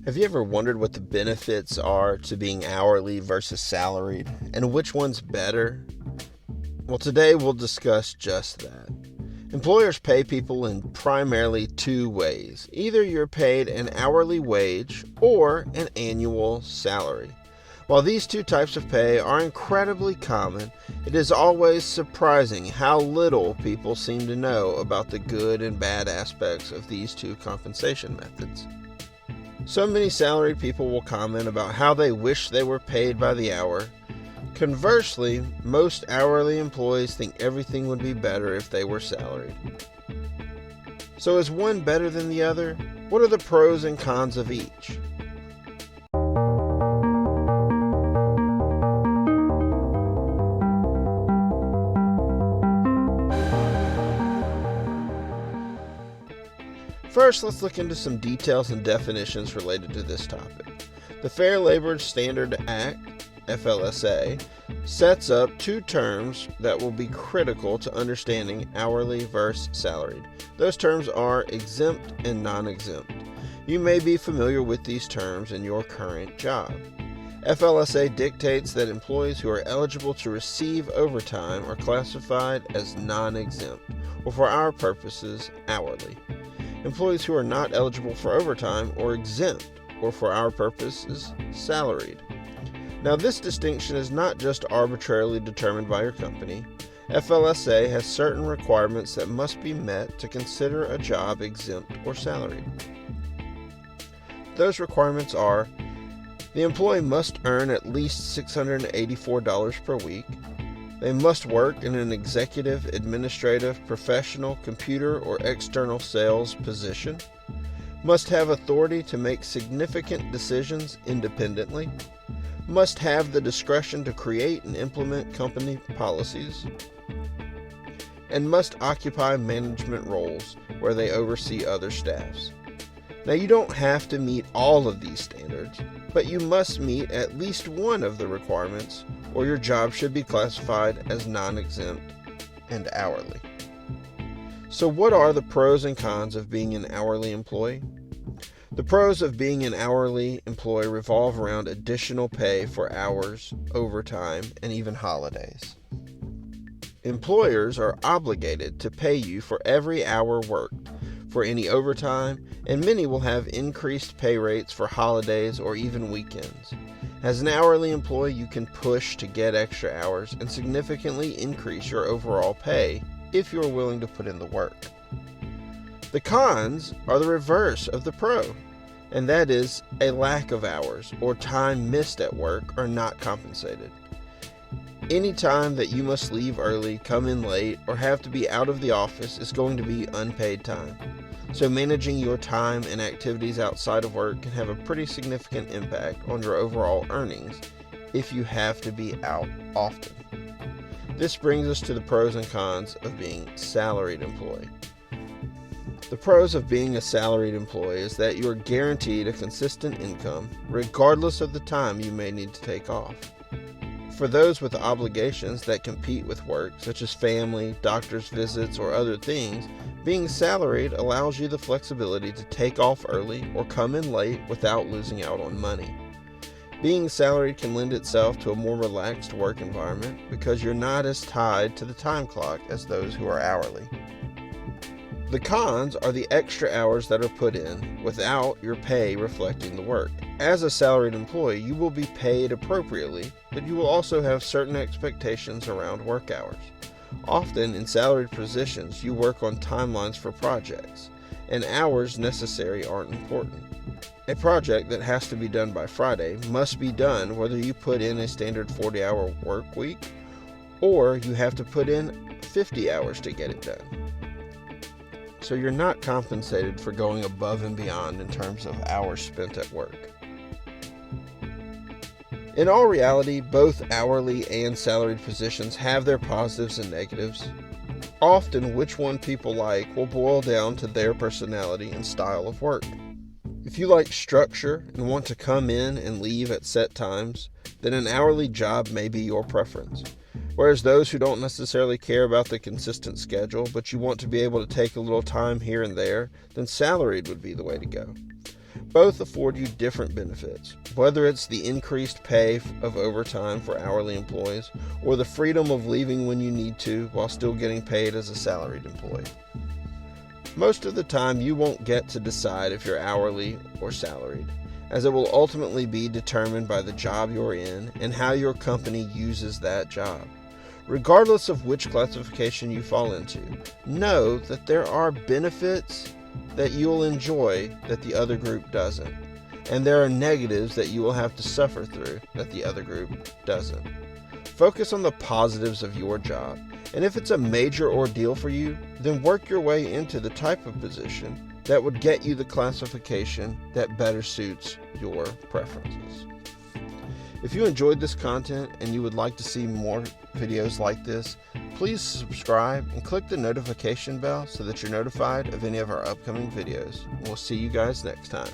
Have you ever wondered what the benefits are to being hourly versus salaried, and which one's better? Well, today we'll discuss just that. Employers pay people in primarily two ways. Either you're paid an hourly wage or an annual salary. While these two types of pay are incredibly common, it is always surprising how little people seem to know about the good and bad aspects of these two compensation methods. So many salaried people will comment about how they wish they were paid by the hour. Conversely, most hourly employees think everything would be better if they were salaried. So is one better than the other? What are the pros and cons of each? First, let's look into some details and definitions related to this topic. The Fair Labor Standards Act, FLSA, sets up two terms that will be critical to understanding hourly versus salaried. Those terms are exempt and non-exempt. You may be familiar with these terms in your current job. FLSA dictates that employees who are eligible to receive overtime are classified as non-exempt, or for our purposes, hourly. Employees who are not eligible for overtime are exempt, or for our purposes, salaried. Now, this distinction is not just arbitrarily determined by your company. FLSA has certain requirements that must be met to consider a job exempt or salaried. Those requirements are: the employee must earn at least $684 per week. They must work in an executive, administrative, professional, computer, or external sales position. Must have authority to make significant decisions independently. Must have the discretion to create and implement company policies. And must occupy management roles where they oversee other staffs. Now, you don't have to meet all of these standards, but you must meet at least one of the requirements, or your job should be classified as non-exempt and hourly. So what are the pros and cons of being an hourly employee? The pros of being an hourly employee revolve around additional pay for hours, overtime, and even holidays. Employers are obligated to pay you for every hour worked, for any overtime, and many will have increased pay rates for holidays or even weekends. As an hourly employee, you can push to get extra hours and significantly increase your overall pay if you are willing to put in the work. The cons are the reverse of the pro, and that is a lack of hours or time missed at work are not compensated. Any time that you must leave early, come in late, or have to be out of the office is going to be unpaid time. So managing your time and activities outside of work can have a pretty significant impact on your overall earnings if you have to be out often. This brings us to the pros and cons of being a salaried employee. The pros of being a salaried employee is that you are guaranteed a consistent income regardless of the time you may need to take off. For those with obligations that compete with work, such as family, doctor's visits, or other things, being salaried allows you the flexibility to take off early or come in late without losing out on money. Being salaried can lend itself to a more relaxed work environment because you're not as tied to the time clock as those who are hourly. The cons are the extra hours that are put in without your pay reflecting the work. As a salaried employee, you will be paid appropriately, but you will also have certain expectations around work hours. Often in salaried positions, you work on timelines for projects, and hours necessary aren't important. A project that has to be done by Friday must be done whether you put in a standard 40-hour work week or you have to put in 50 hours to get it done. So you're not compensated for going above and beyond in terms of hours spent at work. In all reality, both hourly and salaried positions have their positives and negatives. Often, which one people like will boil down to their personality and style of work. If you like structure and want to come in and leave at set times, then an hourly job may be your preference. Whereas those who don't necessarily care about the consistent schedule, but you want to be able to take a little time here and there, then salaried would be the way to go. both afford you different benefits, whether it's the increased pay of overtime for hourly employees or the freedom of leaving when you need to while still getting paid as a salaried employee. Most of the time, you won't get to decide if you're hourly or salaried, as it will ultimately be determined by the job you're in and how your company uses that job. Regardless of which classification you fall into, know that there are benefits that you'll enjoy that the other group doesn't, and there are negatives that you will have to suffer through that the other group doesn't. Focus on the positives of your job, and if it's a major ordeal for you, then work your way into the type of position that would get you the classification that better suits your preferences. If you enjoyed this content and you would like to see more videos like this, please subscribe and click the notification bell so that you're notified of any of our upcoming videos. We'll see you guys next time.